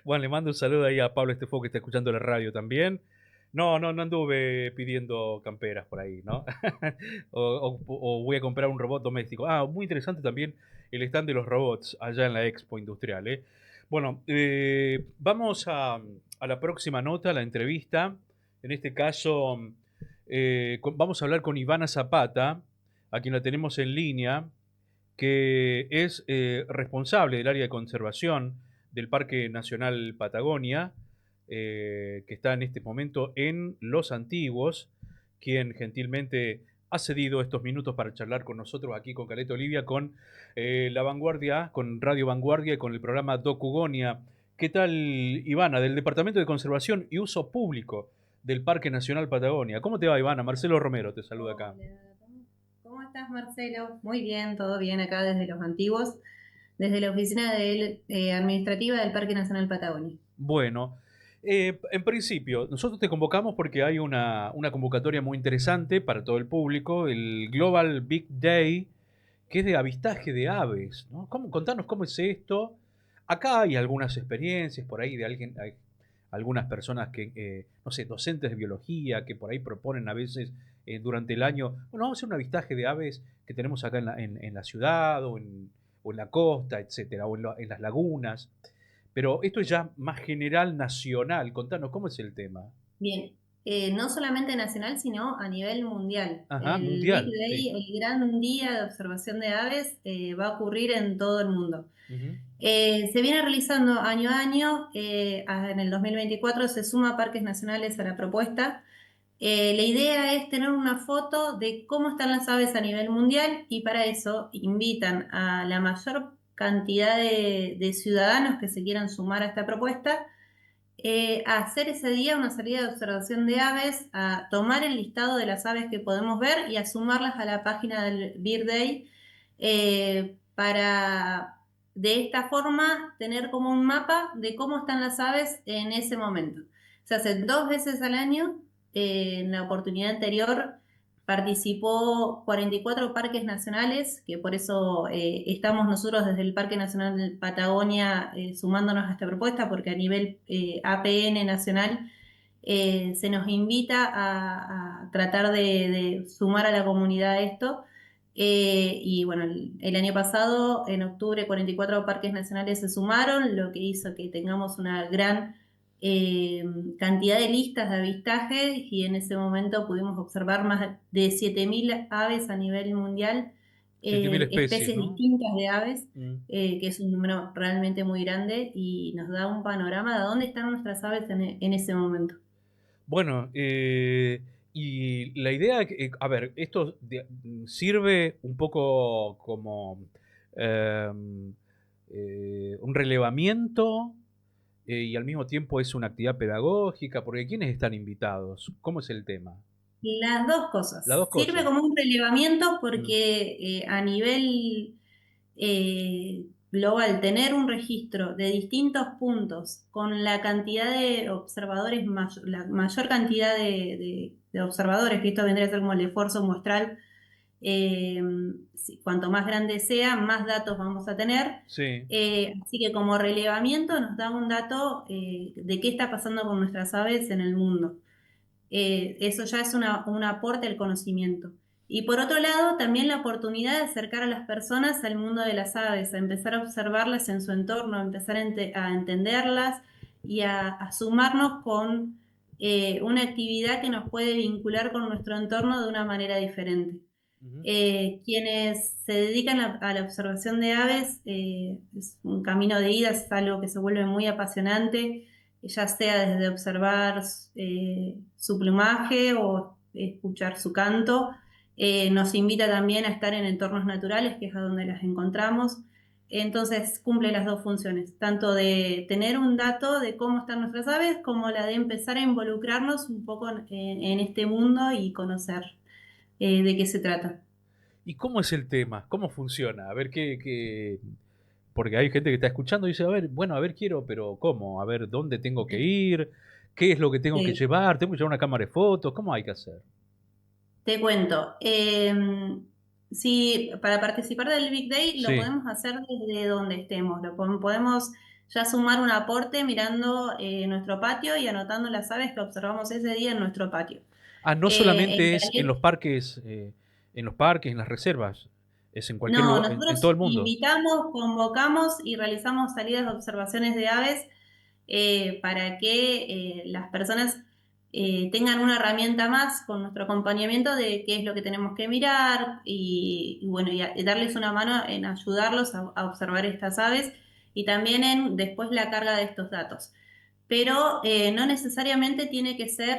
Bueno, le mando un saludo ahí a Pablo Estefó que está escuchando la radio también. No anduve pidiendo camperas por ahí, ¿no? O voy a comprar un robot doméstico. Ah, muy interesante también el stand de los robots allá en la Expo Industrial, ¿eh? Bueno, vamos a la próxima nota, la entrevista. En este caso, vamos a hablar con Ivana Zapata, a quien la tenemos en línea, que es responsable del área de conservación del Parque Nacional Patagonia, que está en este momento en Los Antiguos, quien gentilmente ha cedido estos minutos para charlar con nosotros aquí con Caleta Olivia, con La Vanguardia, con Radio Vanguardia y con el programa Docugonia. ¿Qué tal, Ivana, del Departamento de Conservación y Uso Público del Parque Nacional Patagonia? ¿Cómo te va, Ivana? Marcelo Romero te saluda acá. Hola, ¿cómo estás, Marcelo? Muy bien, todo bien acá desde Los Antiguos, desde la oficina administrativa del Parque Nacional Patagonia. Bueno, en principio, nosotros te convocamos porque hay una convocatoria muy interesante para todo el público, el Global Big Day, que es de avistaje de aves, ¿no? Contanos cómo es esto. Acá hay algunas experiencias por ahí de alguien, hay algunas personas que, no sé, docentes de biología, que por ahí proponen a veces durante el año, bueno, vamos a hacer un avistaje de aves que tenemos acá en la ciudad o en la costa, etcétera, o en las lagunas. Pero esto es ya más general, nacional. Contanos, ¿cómo es el tema? Bien, no solamente nacional, sino a nivel mundial. Ajá, El Big mundial, sí. Day, el gran día de observación de aves, va a ocurrir en todo el mundo. Ujú. Se viene realizando año a año, en el 2024 se suma Parques Nacionales a la propuesta. La idea es tener una foto de cómo están las aves a nivel mundial y para eso invitan a la mayor cantidad de ciudadanos que se quieran sumar a esta propuesta a hacer ese día una salida de observación de aves, a tomar el listado de las aves que podemos ver y a sumarlas a la página del Bird Day para de esta forma tener como un mapa de cómo están las aves en ese momento. Se hacen 2 veces al año. En la oportunidad anterior participó 44 parques nacionales, que por eso estamos nosotros desde el Parque Nacional de Patagonia sumándonos a esta propuesta, porque a nivel APN nacional se nos invita a tratar de sumar a la comunidad esto. Y bueno, el año pasado, en octubre, 44 parques nacionales se sumaron, lo que hizo que tengamos una gran eh, cantidad de listas de avistaje y en ese momento pudimos observar más de 7.000 aves a nivel mundial, 7.000 especies, especies ¿no? distintas de aves, Mm. que es un número realmente muy grande y nos da un panorama de dónde están nuestras aves en ese momento. Bueno, y la idea, a ver, esto sirve un poco como em, un relevamiento y al mismo tiempo es una actividad pedagógica, porque ¿quiénes están invitados? ¿Cómo es el tema? Las dos Las cosas. dos Sirve cosas. como un relevamiento Mm, porque a nivel global, tener un registro de distintos puntos con la cantidad de observadores, la mayor cantidad de observadores, que esto vendría a ser como el esfuerzo muestral, eh, cuanto más grande sea, más datos vamos a tener. sí. Así que como relevamiento nos da un dato de qué está pasando con nuestras aves en el mundo. Eso ya es un aporte al conocimiento. Y por otro lado, también la oportunidad de acercar a las personas al mundo de las aves, a empezar a observarlas en su entorno, a empezar a entenderlas y a sumarnos con una actividad que nos puede vincular con nuestro entorno de una manera diferente. Ujú. Quienes se dedican a la observación de aves, es un camino de ida, es algo que se vuelve muy apasionante, ya sea desde observar su plumaje o escuchar su canto. Nos invita también a estar en entornos naturales, que es a donde las encontramos. Entonces cumple las dos funciones, tanto de tener un dato de cómo están nuestras aves, como la de empezar a involucrarnos un poco en este mundo y conocer de qué se trata. ¿Y cómo es el tema? ¿Cómo funciona? A ver porque hay gente que está escuchando y dice, a ver, bueno, a ver, quiero, pero ¿cómo? A ver, ¿dónde tengo que ir? ¿Qué es lo que tengo que Sí. llevar? ¿Tengo que llevar una cámara de fotos? ¿Cómo hay que hacer? Te cuento, si para participar del Big Day lo Sí. podemos hacer desde donde estemos, podemos ya sumar un aporte mirando nuestro patio y anotando las aves que observamos ese día en nuestro patio. Ah, no En solamente es Caleta, en los parques, en las reservas, es en cualquier no, lugar, en todo nosotros el mundo. invitamos, convocamos y realizamos salidas de observaciones de aves para que las personas tengan una herramienta más con nuestro acompañamiento de qué es lo que tenemos que mirar y bueno, y darles una mano en ayudarlos a observar estas aves y también en después la carga de estos datos. Pero no necesariamente tiene que ser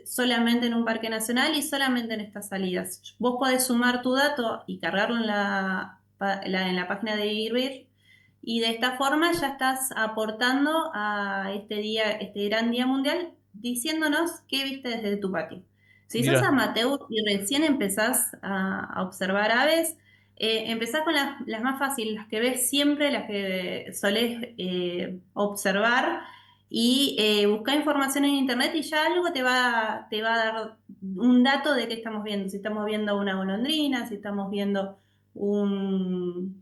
solamente en un parque nacional y solamente en estas salidas. Vos podés sumar tu dato y cargarlo en la página de IRBIR y de esta forma ya estás aportando a este día, este gran día mundial, diciéndonos qué viste desde tu patio. Si sos Mira, amateur y recién empezás a observar aves, empezás con las más fáciles, las que ves siempre, las que solés observar y buscar información en internet y ya algo te va a dar un dato de qué estamos viendo. Si estamos viendo una golondrina, si estamos viendo un,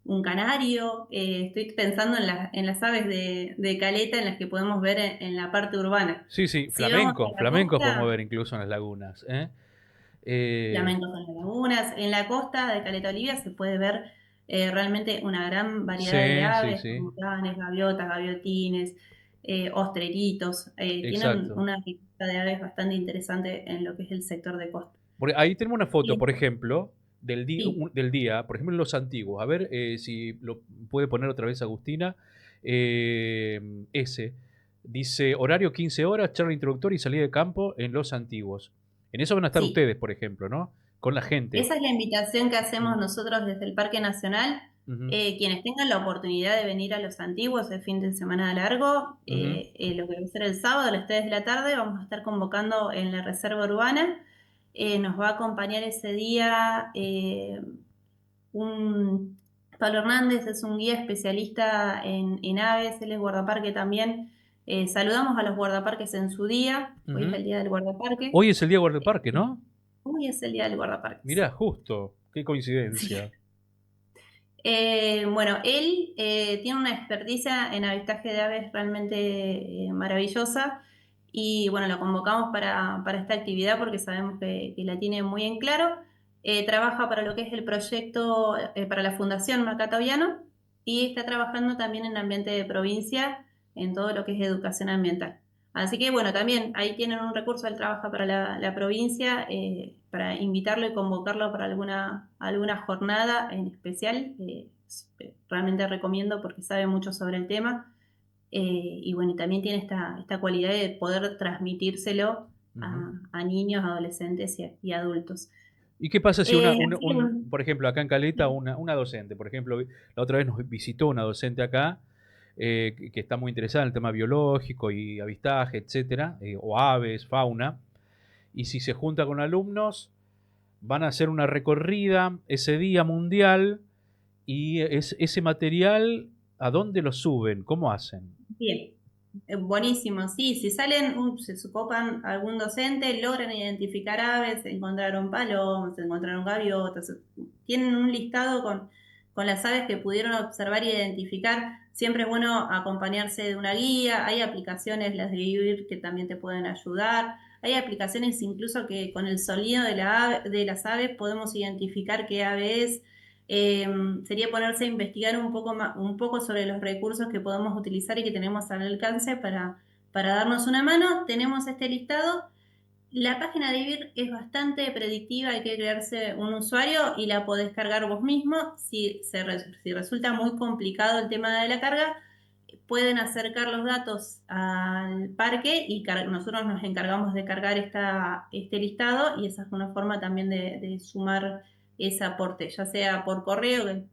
un canario. Estoy pensando en las aves de Caleta en las que podemos ver en la parte urbana. sí, sí, Si vamos a la flamencos podemos costa, ver incluso en las lagunas, ¿eh? Eh, flamencos en las lagunas. En la costa de Caleta Olivia se puede ver realmente una gran variedad de sí, sí, aves, sí, como canes, gaviotas, gaviotines, ostreritos. Tienen exacto. una riqueza de aves bastante interesante en lo que es el sector de costa. Porque ahí tenemos una foto, Y, por ejemplo, sí, del día, por ejemplo, en los antiguos. A ver si lo puede poner otra vez Agustina. Ese. Dice horario 15 horas, charla introductoria y salida de campo en los antiguos. En eso van a estar sí. ustedes, por ejemplo, ¿no? Con la gente. Esa es la invitación que hacemos Mm, nosotros desde el Parque Nacional. ujú, Quienes tengan la oportunidad de venir a los antiguos el fin de semana largo, ujú, lo que va a ser el sábado a las 3 de la tarde, vamos a estar convocando en la Reserva Urbana. Nos va a acompañar ese día un Pablo Hernández, es un guía especialista en aves, él es guardaparque también. Saludamos a los guardaparques en su día, hoy es ujú. el día del guardaparque. Hoy es el día guardaparque, ¿no? Hoy es el día del guardaparques. Mirá, justo. Qué coincidencia. Bueno, él tiene una experticia en avistaje de aves realmente maravillosa y bueno, lo convocamos para esta actividad porque sabemos que la tiene muy en claro. Trabaja para lo que es el proyecto para la Fundación Macataviano y está trabajando también en ambiente de provincia en todo lo que es educación ambiental. Así que bueno, también ahí tienen un recurso, él trabaja para la provincia, para invitarlo y convocarlo para alguna jornada en especial. Realmente recomiendo porque sabe mucho sobre el tema. Y bueno, y también tiene esta cualidad de poder transmitírselo Ujú. a niños, adolescentes y adultos. ¿Y qué pasa si Así que bueno, por ejemplo, acá en Caleta, una docente, por ejemplo, la otra vez nos visitó una docente acá, que está muy interesada en el tema biológico y avistaje, etcétera, o aves, fauna, y si se junta con alumnos, van a hacer una recorrida ese día mundial y ese material, ¿a dónde lo suben? ¿Cómo hacen? bien. Buenísimo, sí, si salen, se copan algún docente, logran identificar aves, encontraron palomas, encontraron gaviotas, tienen un listado con las aves que pudieron observar e identificar. Siempre es bueno acompañarse de una guía, hay aplicaciones, las de IBIR, que también te pueden ayudar. Hay aplicaciones incluso que con el sonido de las aves podemos identificar qué ave es. Sería ponerse a investigar un poco sobre los recursos que podemos utilizar y que tenemos al alcance para darnos una mano. Tenemos este listado. La página de IBIR es bastante predictiva, hay que crearse un usuario y la podés cargar vos mismo. Si resulta muy complicado el tema de la carga, pueden acercar los datos al parque y nosotros nos encargamos de cargar este listado y esa es una forma también de sumar ese aporte, ya sea por correo, que es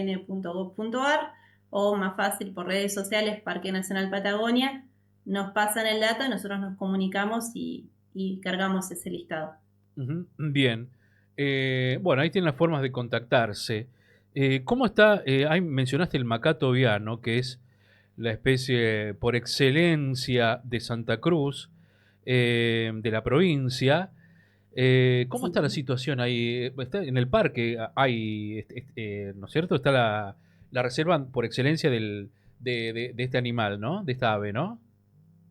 pnpatagonia.apn.gov.ar o más fácil por redes sociales, Parque Nacional Patagonia, nos pasan el dato y nosotros nos comunicamos y cargamos ese listado. Ujú, bien. Bueno, ahí tienen las formas de contactarse. ¿Cómo está? Ahí mencionaste el macato viano, que es la especie por excelencia de Santa Cruz, de la provincia. ¿Cómo está Sí. la situación ahí? Está en el parque, hay, ¿no es cierto? Está la reserva por excelencia de este animal, ¿no? De esta ave, ¿no?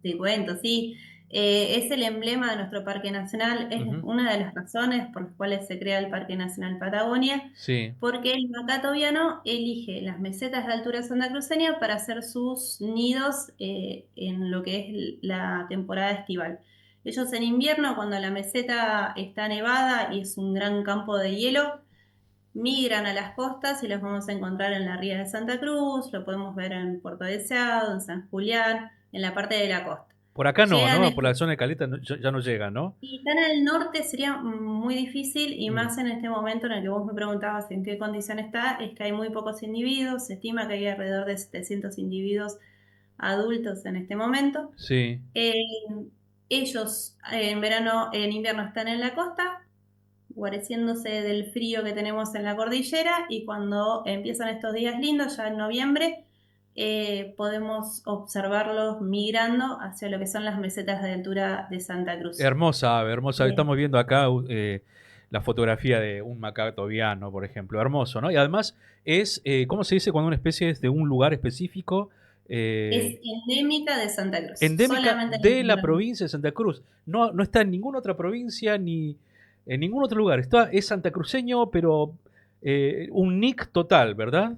Te cuento, sí. Es el emblema de nuestro Parque Nacional, es Ujú. una de las razones por las cuales se crea el Parque Nacional Patagonia, Sí. porque el macato viano elige las mesetas de altura santacruceña para hacer sus nidos en lo que es la temporada estival. Ellos en invierno, cuando la meseta está nevada y es un gran campo de hielo, migran a las costas y los vamos a encontrar en la ría de Santa Cruz, lo podemos ver en Puerto Deseado, en San Julián, en la parte de la costa. Por acá no, Llegan ¿no? Por la zona de Caleta ya no llega, ¿no? y tan al norte sería muy difícil y Mm. más en este momento en el que vos me preguntabas en qué condición está, es que hay muy pocos individuos, se estima que hay alrededor de 700 individuos adultos en este momento. Sí. Eh, Ellos en verano, en invierno están en la costa, guareciéndose del frío que tenemos en la cordillera y cuando empiezan estos días lindos, ya en noviembre, podemos observarlos migrando hacia lo que son las mesetas de altura de Santa Cruz. Hermosa ave, hermosa ave. Eh, Estamos viendo acá la fotografía de un macaco viano, por ejemplo. Hermoso, ¿no? Y además es, ¿cómo se dice cuando una especie es de un lugar específico? es Eh, endémica de Santa Cruz, Endémica solamente la de la encontramos. provincia de Santa Cruz. No, no está en ninguna otra provincia ni en ningún otro lugar. Es santacruceño, pero un nick total, ¿verdad?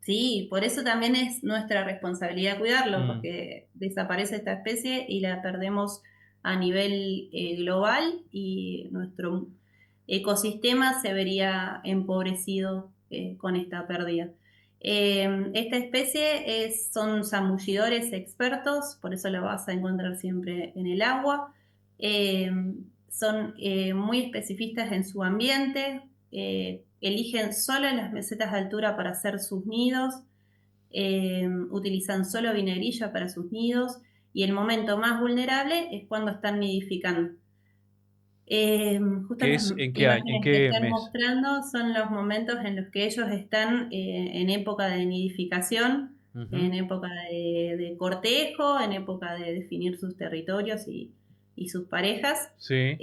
Sí, por eso también es nuestra responsabilidad cuidarlo, Mm, porque desaparece esta especie y la perdemos a nivel global y nuestro ecosistema se vería empobrecido con esta pérdida. Esta especie son zambullidores expertos, por eso la vas a encontrar siempre en el agua. Eh, Son muy especificistas en su ambiente, eligen solo las mesetas de altura para hacer sus nidos, utilizan solo vinegrilla para sus nidos y el momento más vulnerable es cuando están nidificando. Justo ¿Qué las es? ¿En qué año? ¿En imágenes que qué están mes? mostrando son los momentos en los que ellos están en época de nidificación, Ujú. en época de cortejo, en época de definir sus territorios y sus parejas. Sí.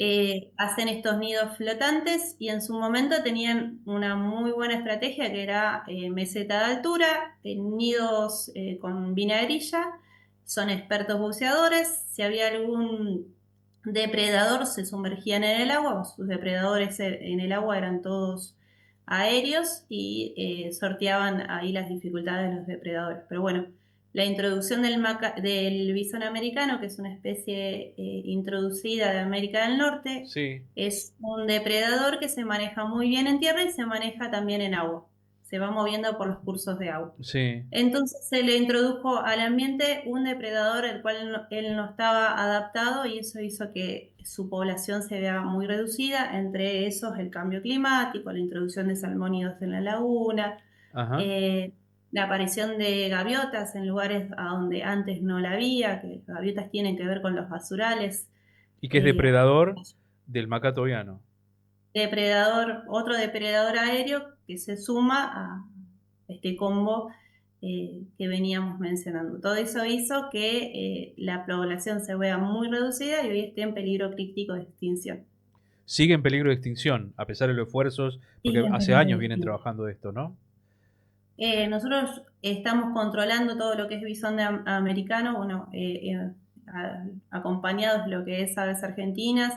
Hacen estos nidos flotantes y en su momento tenían una muy buena estrategia que era meseta de altura, nidos con vinagrilla, son expertos buceadores, si había algún depredador se sumergían en el agua, sus depredadores en el agua eran todos aéreos y sorteaban ahí las dificultades de los depredadores. Pero bueno, la introducción del bisón americano, que es una especie introducida de América del Norte, Sí, es un depredador que se maneja muy bien en tierra y se maneja también en agua. Se va moviendo por los cursos de agua. sí. Entonces se le introdujo al ambiente un depredador al cual él no estaba adaptado y eso hizo que su población se vea muy reducida, entre esos el cambio climático, la introducción de salmónidos en la laguna, Ajá. eh, la aparición de gaviotas en lugares a donde antes no la había, que las gaviotas tienen que ver con los basurales. Y que es eh, depredador del macaco viano. Otro depredador aéreo que se suma a este combo que veníamos mencionando. Todo eso hizo que la población se vea muy reducida y hoy esté en peligro crítico de extinción. Sigue en peligro de extinción, a pesar de los esfuerzos, porque Sigue en hace peligro años de vienen extinción. trabajando esto, ¿no? Nosotros estamos controlando todo lo que es bisón americano, bueno, acompañados de lo que es Aves Argentinas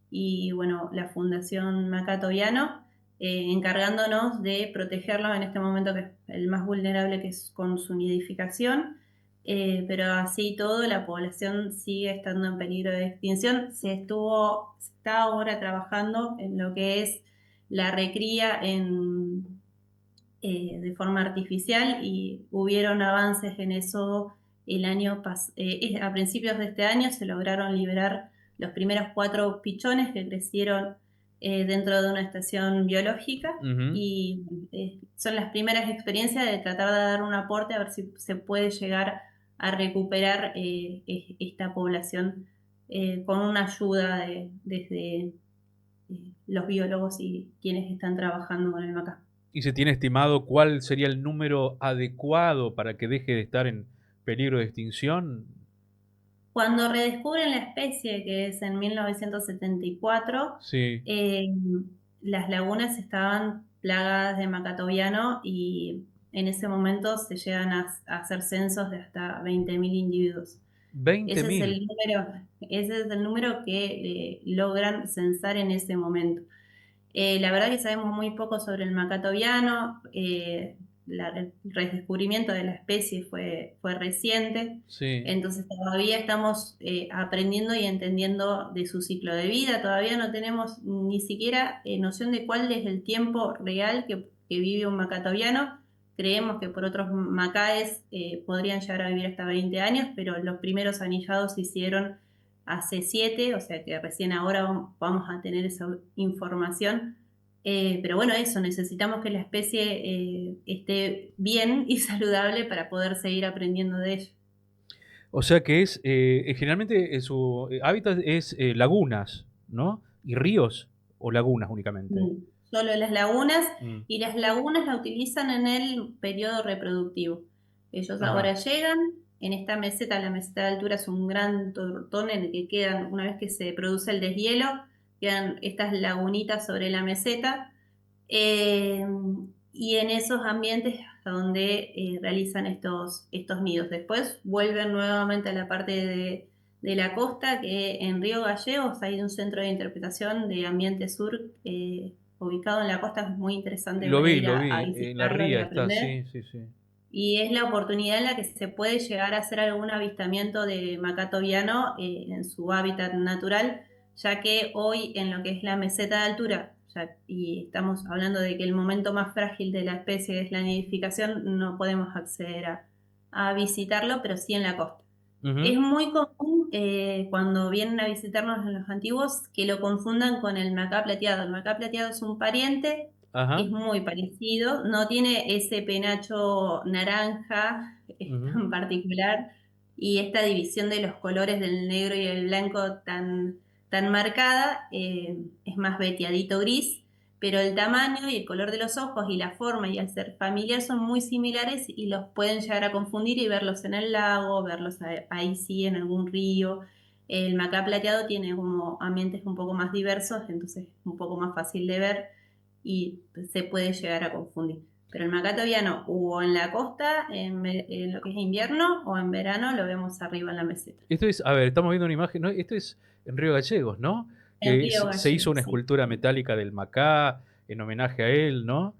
y bueno, la Fundación Macato Viano, encargándonos de protegerlos en este momento que es el más vulnerable, que es con su nidificación. Pero así todo, la población sigue estando en peligro de extinción. Se está ahora trabajando en lo que es la recría de forma artificial y hubieron avances en eso a principios de este año se lograron liberar los primeros 4 pichones que crecieron dentro de una estación biológica Ujú. y son las primeras experiencias de tratar de dar un aporte a ver si se puede llegar a recuperar esta población con una ayuda desde los biólogos y quienes están trabajando con el macaco. ¿Y se tiene estimado cuál sería el número adecuado para que deje de estar en peligro de extinción? Cuando redescubren la especie, que es en 1974, Sí. eh, las lagunas estaban plagadas de macatoviano y en ese momento se llegan a hacer censos de hasta 20.000 individuos. Veinte Ese es mil. el número, ese es el número que logran censar en ese momento. La verdad que sabemos muy poco sobre el macato viano. El redescubrimiento de la especie fue reciente, Sí. entonces todavía estamos aprendiendo y entendiendo de su ciclo de vida. Todavía no tenemos ni siquiera noción de cuál es el tiempo real que vive un macato viano. Creemos que por otros macaes podrían llegar a vivir hasta 20 años, pero los primeros anillados se hicieron hace 7, o sea que recién ahora vamos a tener esa información. Pero bueno, eso, necesitamos que la especie esté bien y saludable para poder seguir aprendiendo de ella. O sea que es, generalmente su hábitat es lagunas, ¿no? ¿Y ríos o lagunas únicamente? Solo las lagunas, Mm. y las lagunas la utilizan en el periodo reproductivo. Ellos Ajá. ahora llegan en esta meseta, la meseta de altura es un gran tortón en el que quedan, una vez que se produce el deshielo, quedan estas lagunitas sobre la meseta. Eh, y en esos ambientes hasta donde realizan estos nidos. Después vuelven nuevamente a la parte de la costa, que en Río Gallegos hay un centro de interpretación de ambiente sur ubicado en la costa, que es muy interesante para ir Lo a vi, en la visitarlo y ría está, aprender. sí, sí, sí. Y es la oportunidad en la que se puede llegar a hacer algún avistamiento de macato viano en su hábitat natural, ya que hoy en lo que es la meseta de altura, y estamos hablando de que el momento más frágil de la especie es la nidificación, no podemos acceder a visitarlo, pero sí en la costa. Ujú. Es muy común cuando vienen a visitarnos los antiguos que lo confundan con el macá plateado. El macá plateado es un pariente, es Ajá. muy parecido, no tiene ese penacho naranja Ujú. tan particular y esta división de los colores del negro y el blanco tan marcada, es más veteadito gris, pero el tamaño y el color de los ojos y la forma y al ser familiar son muy similares y los pueden llegar a confundir y verlos en el lago, verlos ahí sí en algún río. El macá plateado tiene como ambientes un poco más diversos, entonces es un poco más fácil de ver y se puede llegar a confundir. Pero el macá tobiano o en la costa, en lo que es invierno, o en verano lo vemos arriba en la meseta. Esto es, a ver, estamos viendo una imagen, ¿no? Esto es en Río Gallegos, ¿no? En Que Río se hizo Gallegos, una sí. escultura metálica del Macá en homenaje a él, ¿no?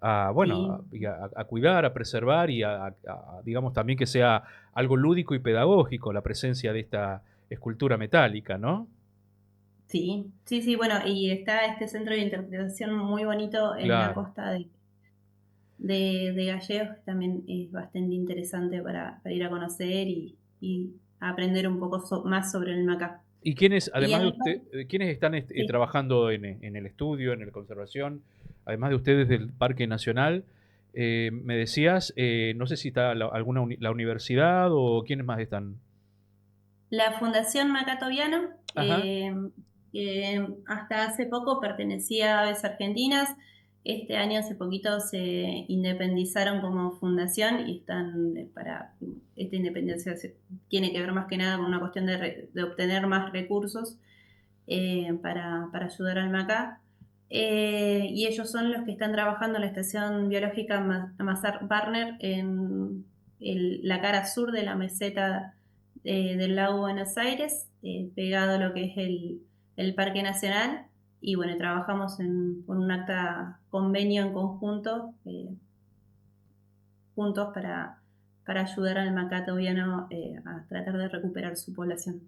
A, bueno, Sí. y a cuidar, a preservar y digamos, también que sea algo lúdico y pedagógico la presencia de esta escultura metálica, ¿no? Sí, sí, sí, bueno, y está este centro de interpretación muy bonito en la Claro. costa de Gallegos, que también es bastante interesante para ir a conocer y aprender un poco más sobre el Macá. ¿Y quiénes, Y además en de el usted, quiénes están sí, trabajando en el estudio, en la conservación, además de ustedes del Parque Nacional? Me decías, no sé si está alguna la universidad o quiénes más están. la Fundación Macatoviano, Ajá. que hasta hace poco pertenecía a Aves Argentinas. Este año, hace poquito, se independizaron como fundación y están para esta independencia tiene que ver más que nada con una cuestión de obtener más recursos para ayudar al Macá. Y ellos son los que están trabajando en la estación biológica Mazar Barner en la cara sur de la meseta del lago Buenos Aires, pegado a lo que es el Parque Nacional. Y bueno, trabajamos con un acta convenio en conjunto, juntos para ayudar al macaco viano a tratar de recuperar su población.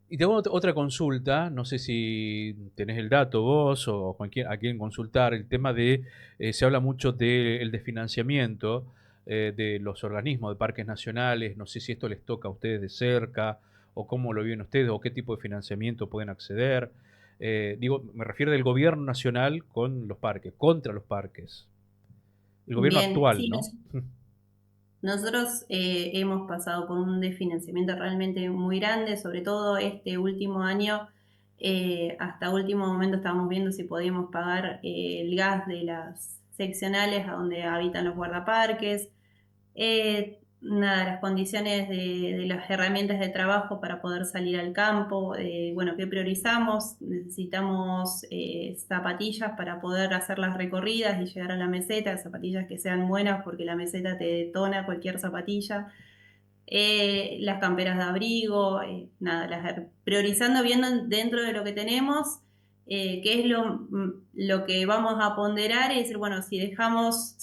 Y tengo otra consulta, no sé si tenés el dato vos o a quién consultar, el tema de, se habla mucho del desfinanciamiento de los organismos de parques nacionales, no sé si esto les toca a ustedes de cerca o cómo lo viven ustedes o qué tipo de financiamiento pueden acceder. Digo, me refiero del gobierno nacional con los parques, contra los parques. El gobierno Bien, actual, sí, ¿no? nosotros hemos pasado por un desfinanciamiento realmente muy grande, sobre todo este último año. Hasta último momento estábamos viendo si podíamos pagar el gas de las seccionales a donde habitan los guardaparques. nada, las condiciones de las herramientas de trabajo para poder salir al campo, bueno, ¿qué priorizamos? Necesitamos zapatillas para poder hacer las recorridas y llegar a la meseta, zapatillas que sean buenas porque la meseta te detona cualquier zapatilla. Las camperas de abrigo, nada, priorizando, viendo dentro de lo que tenemos, qué es lo que vamos a ponderar y decir, bueno, si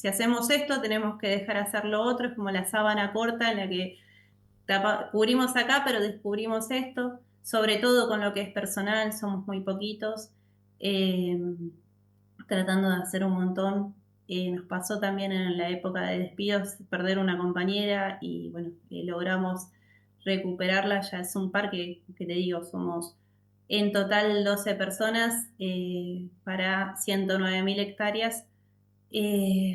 hacemos esto, tenemos que dejar hacer lo otro, es como la sábana corta en la que cubrimos acá, pero descubrimos esto, sobre todo con lo que es personal, somos muy poquitos, eh, tratando de hacer un montón. Nos pasó también en la época de despidos perder una compañera y bueno, logramos recuperarla. Ya es un parque que te digo, somos en total 12 personas para 109.000 hectáreas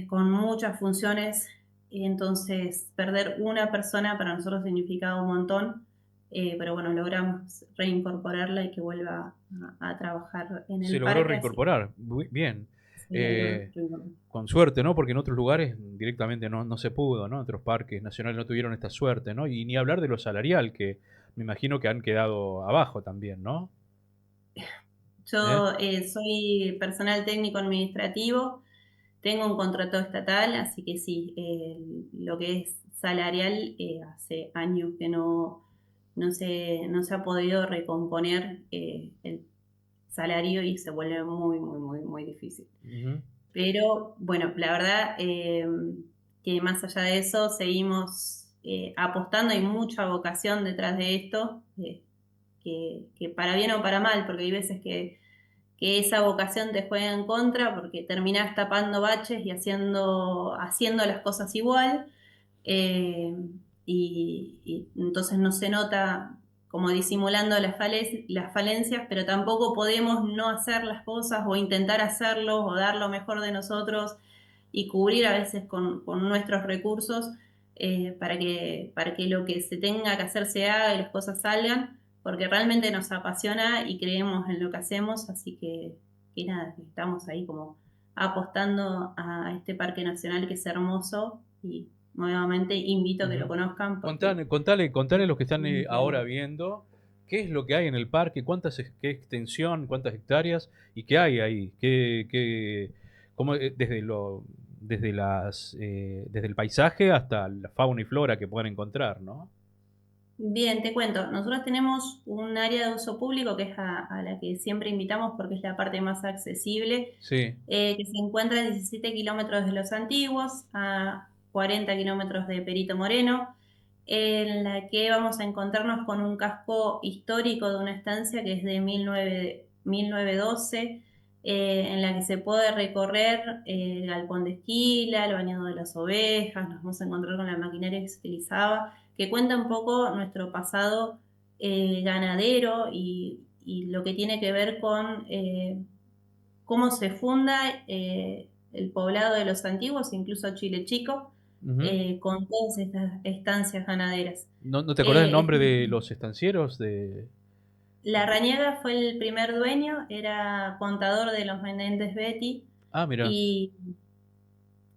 con muchas funciones. Entonces, perder una persona para nosotros significaba un montón, pero bueno, logramos reincorporarla y que vuelva a trabajar en Se el logró parque, así reincorporar, bien. se logró Eh, reincorporar. con suerte, ¿no? Porque en otros lugares directamente no se pudo, ¿no? Otros parques nacionales no tuvieron esta suerte, ¿no? Y ni hablar de lo salarial, que me imagino que han quedado abajo también, ¿no? ¿Eh? Yo soy personal técnico administrativo, tengo un contrato estatal, así que sí, lo que es salarial hace años que no se ha podido recomponer el salario y se vuelve muy, muy, muy, muy difícil. Ujú. Pero bueno, la verdad que más allá de eso seguimos apostando, hay mucha vocación detrás de esto, que para bien o para mal, porque hay veces que esa vocación te juega en contra porque terminás tapando baches y haciendo las cosas igual. eh, y entonces no se nota como disimulando las falencias, pero tampoco podemos no hacer las cosas o intentar hacerlo o dar lo mejor de nosotros y cubrir a veces con nuestros recursos para que lo que se tenga que hacer se haga y las cosas salgan, porque realmente nos apasiona y creemos en lo que hacemos, así que nada, estamos ahí como apostando a este parque nacional que es hermoso y nuevamente invito a que lo Ujú. conozcan porque Contale a los que están ahora increíble. viendo qué es lo que hay en el parque, qué extensión, cuántas hectáreas y qué hay ahí, cómo, desde el paisaje hasta la fauna y flora que puedan encontrar, ¿no? Bien, te cuento, nosotros tenemos un área de uso público que es a la que siempre invitamos porque es la parte más accesible, Sí. que se encuentra a 17 kilómetros de Los Antiguos, a 40 kilómetros de Perito Moreno, en la que vamos a encontrarnos con un casco histórico de una estancia que es de 1912, en la que se puede recorrer el galpón de esquila, el bañado de las ovejas, nos vamos a encontrar con la maquinaria que se utilizaba, que cuenta un poco nuestro pasado ganadero y lo que tiene que ver con cómo se funda el poblado de los antiguos, incluso Chile Chico, Ujú. con todas estas estancias ganaderas. ¿No te acordás el Eh, nombre de los estancieros? La Rañaga fue el primer dueño, era contador de los Menéndez Betty Ah, mira. y,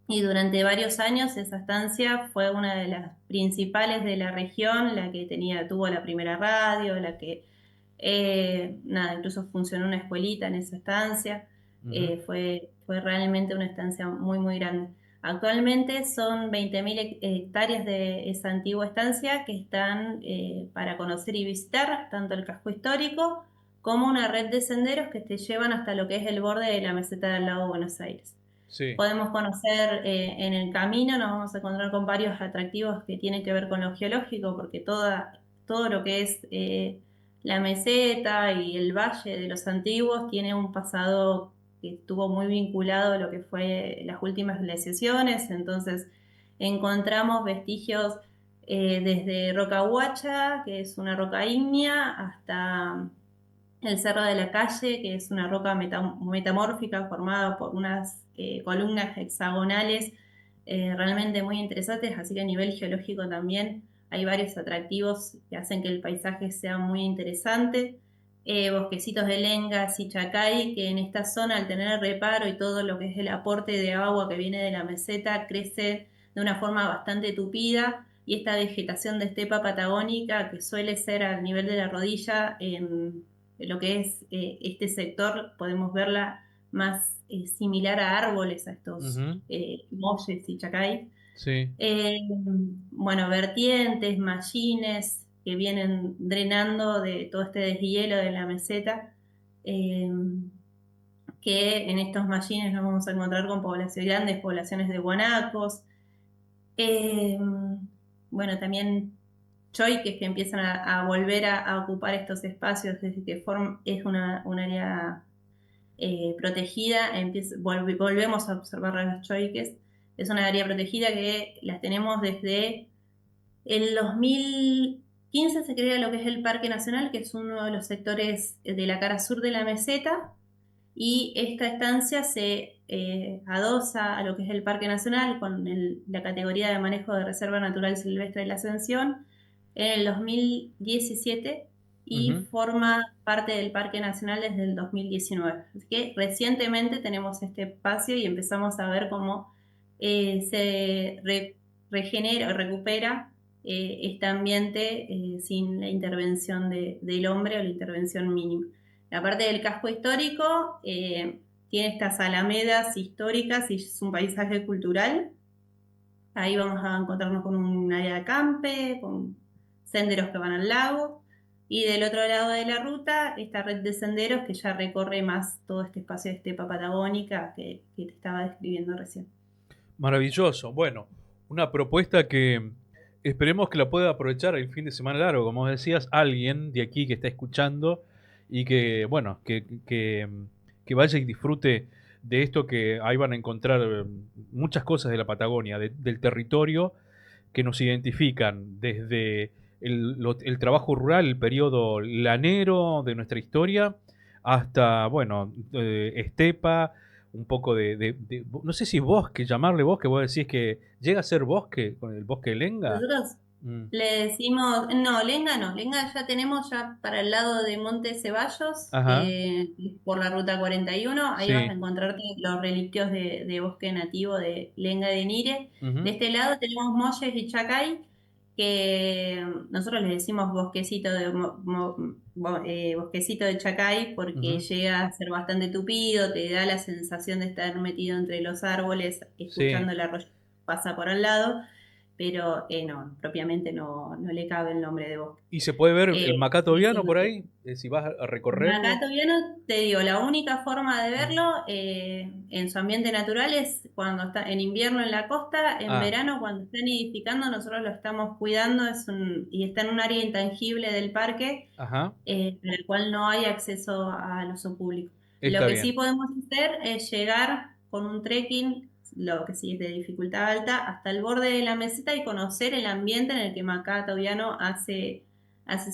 y durante varios años esa estancia fue una de las principales de la región, la que tuvo la primera radio, la que nada, incluso funcionó una escuelita en esa estancia. Ujú. Fue realmente una estancia muy, muy grande. Actualmente son 20.000 hectáreas de esa antigua estancia que están para conocer y visitar, tanto el casco histórico como una red de senderos que te llevan hasta lo que es el borde de la meseta del lago Buenos Aires. Sí. Podemos conocer en el camino, nos vamos a encontrar con varios atractivos que tienen que ver con lo geológico, porque todo lo que es la meseta y el valle de los antiguos tiene un pasado que estuvo muy vinculado a lo que fue las últimas glaciaciones, entonces encontramos vestigios desde Roca Huacha, que es una roca ígnea, hasta el Cerro de la Calle, que es una roca metamórfica formada por unas columnas hexagonales realmente muy interesantes, así que a nivel geológico también hay varios atractivos que hacen que el paisaje sea muy interesante. Bosquecitos de lengas y chacay, que en esta zona al tener reparo y todo lo que es el aporte de agua que viene de la meseta crece de una forma bastante tupida, y esta vegetación de estepa patagónica que suele ser al nivel de la rodilla en lo que es este sector, podemos verla más similar a árboles, a estos Ujú. molles y chacay. Sí. Eh, bueno, vertientes, mallines que vienen drenando de todo este deshielo de la meseta, eh, que en estos mallines nos vamos a encontrar con poblaciones, grandes poblaciones de guanacos. Eh, bueno, también choiques que empiezan a volver a ocupar estos espacios desde que es un área protegida, volvemos a observar a los choiques. Es una área protegida que las tenemos desde el 2015 se crea lo que es el Parque Nacional, que es uno de los sectores de la cara sur de la meseta, y esta estancia se adosa a lo que es el Parque Nacional con la categoría de manejo de Reserva Natural Silvestre de la Ascensión en el 2017 y Ujú. forma parte del Parque Nacional desde el 2019. Así que recientemente tenemos este espacio y empezamos a ver cómo regenera, recupera este ambiente sin la intervención del hombre o la intervención mínima. La parte del casco histórico tiene estas alamedas históricas y es un paisaje cultural. Ahí vamos a encontrarnos con un área de acampe, con senderos que van al lago. Y del otro lado de la ruta, esta red de senderos que ya recorre más todo este espacio de estepa patagónica que te estaba describiendo recién. Maravilloso. Bueno, una propuesta que esperemos que la pueda aprovechar el fin de semana largo, como decías, alguien de aquí que está escuchando y que, bueno, que vaya y disfrute de esto que ahí van a encontrar muchas cosas de la Patagonia, del territorio que nos identifican desde el trabajo rural, el periodo lanero de nuestra historia, hasta, bueno, estepa, un poco no sé si bosque, llamarle bosque, vos decís que llega a ser bosque con el bosque de Lenga. Nosotros Mm. le decimos, no, Lenga ya tenemos ya para el lado de Monte Ceballos, Ajá, por la ruta 41, ahí vas a sí, encontrarte los relictios de bosque nativo de Lenga de Nire. De ujú, este lado tenemos Molles y Chacay, que nosotros les decimos bosquecito bosquecito de Chacay porque ujú, llega a ser bastante tupido, te da la sensación de estar metido entre los árboles, sí. escuchando el arroyo que pasa por al lado, pero no, propiamente no le cabe el nombre de bosque. ¿Y se puede ver el macato Sí, sí, viano por ahí? Si vas a acá recorrerlo. todavía no te digo, la única forma de Mm. verlo en su ambiente natural es cuando está en invierno en la costa, en Ah, verano cuando está nidificando, nosotros lo estamos cuidando y está en un área intangible del parque, ajá, en el cual no hay acceso al uso público. Lo está que sí bien. podemos hacer es llegar con un trekking, lo que sí es de dificultad alta, hasta el borde de la meseta y conocer el ambiente en el que Macaca Tobiano hace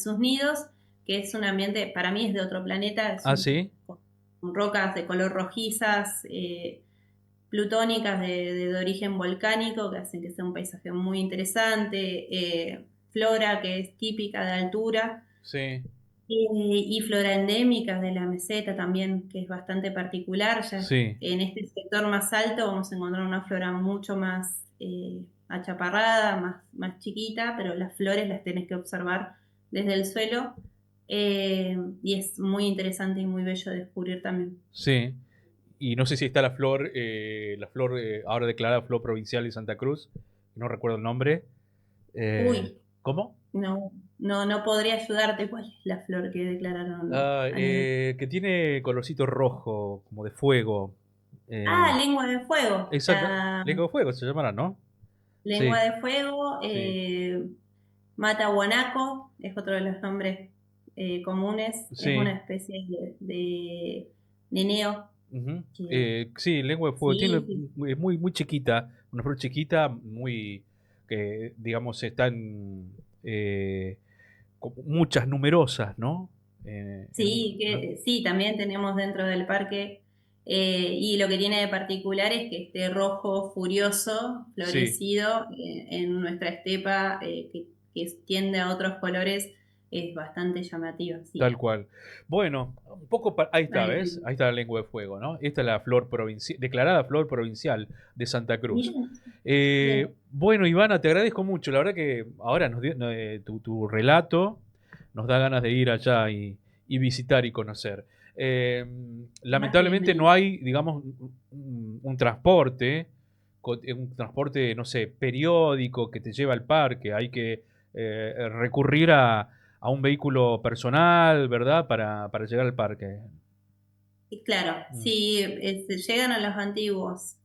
sus nidos, que es un ambiente, para mí es de otro planeta, Ah, sí. con rocas de color rojizas, plutónicas de origen volcánico, que hacen que sea un paisaje muy interesante, flora que es típica de altura, Sí, y flora endémica de la meseta también, que es bastante particular. Ya sí, en este sector más alto vamos a encontrar una flora mucho más achaparrada, más chiquita, pero las flores las tenés que observar desde el suelo. Y es muy interesante y muy bello descubrir también. sí. Y no sé si está la flor ahora declarada flor provincial de Santa Cruz, no recuerdo el nombre. Uy, ¿Cómo? no podría ayudarte cuál es la flor que declararon Ah, a nivel. que tiene colorcito rojo, como de fuego. Ah, Eh, lengua de fuego. exacto, Lego de fuego se llamará, ¿no? Lengua Sí, de fuego, sí, mata guanaco, es otro de los nombres comunes, es una sí. especie de neneo Ujú. que Sí, lengua de fuego. Tiene, sí, sí, es muy, muy chiquita, una flor chiquita, muy, que digamos están como muchas, numerosas, ¿no? sí, ¿No? sí, también tenemos dentro del parque, y lo que tiene de particular es que este rojo furioso, Sí, florecido en nuestra estepa, que tiende a otros colores, es bastante llamativa, sí. Tal cual. Bueno, un poco ahí está, ¿ves? Ahí, Ahí está la lengua de fuego, ¿no? Esta es la flor declarada flor provincial de Santa Cruz. miren, bien. Bueno, Ivana, te agradezco mucho. La verdad que ahora tu relato nos da ganas de ir allá y visitar y conocer. Eh, Más que Lamentablemente bienvenido. no hay, digamos, un transporte, un transporte, no sé, periódico que te lleva al parque. Hay que recurrir a un vehículo personal, ¿verdad? Para llegar al parque. Y claro, Mm. si se llegan a los antiguos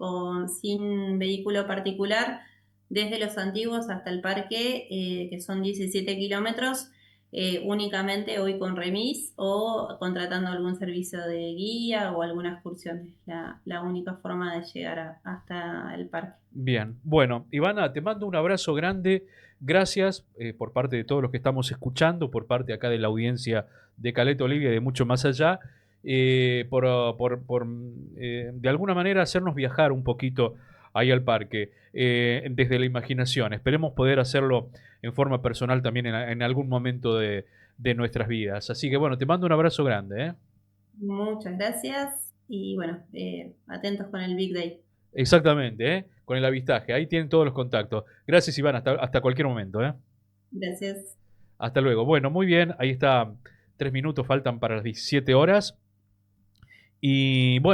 sin vehículo particular, desde los antiguos hasta el parque, que son 17 kilómetros, únicamente hoy con remis o contratando algún servicio de guía o alguna excursión. Es la única forma de llegar hasta el parque. Bien, bueno, Ivana, te mando un abrazo grande. Gracias por parte de todos los que estamos escuchando, por parte acá de la audiencia de Caleta Olivia y de mucho más allá, de alguna manera hacernos viajar un poquito ahí al parque, desde la imaginación. Esperemos poder hacerlo en forma personal también en algún momento de nuestras vidas. Así que bueno, te mando un abrazo grande, ¿eh? Muchas gracias y bueno, atentos con el Big Day. Exactamente, ¿eh? Con el avistaje. Ahí tienen todos los contactos. Gracias, Iván. Hasta cualquier momento, ¿eh? Gracias. Hasta luego. Bueno, muy bien. Ahí está. 3 minutos faltan para las 17 horas. Y bueno.